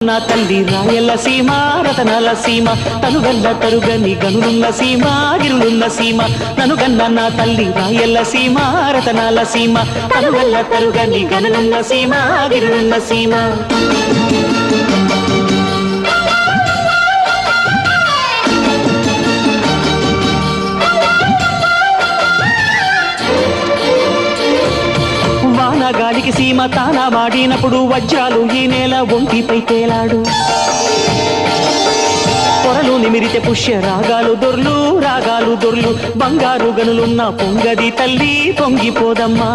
నా తల్లి రాయల సీమ రతనాల సీమ తనుగల్ల తరుగని గనులున్న సీమ గిరులున్న సీమ ననుగన్న నా తల్లి రాయల సీమ రతనాల సీమ తనుగల్ల తరుగని గనులున్న సీమ గిరులున్న సీమ గాలికి సీమ తానా వాడినప్పుడు వజ్రాలు ఈ నేల ఒంటిపై తేలాడు పొరలు నిమిరితే పుష్య రాగాలు దొర్లు బంగారు గనులున్న పొంగది తల్లి పొంగిపోదమ్మా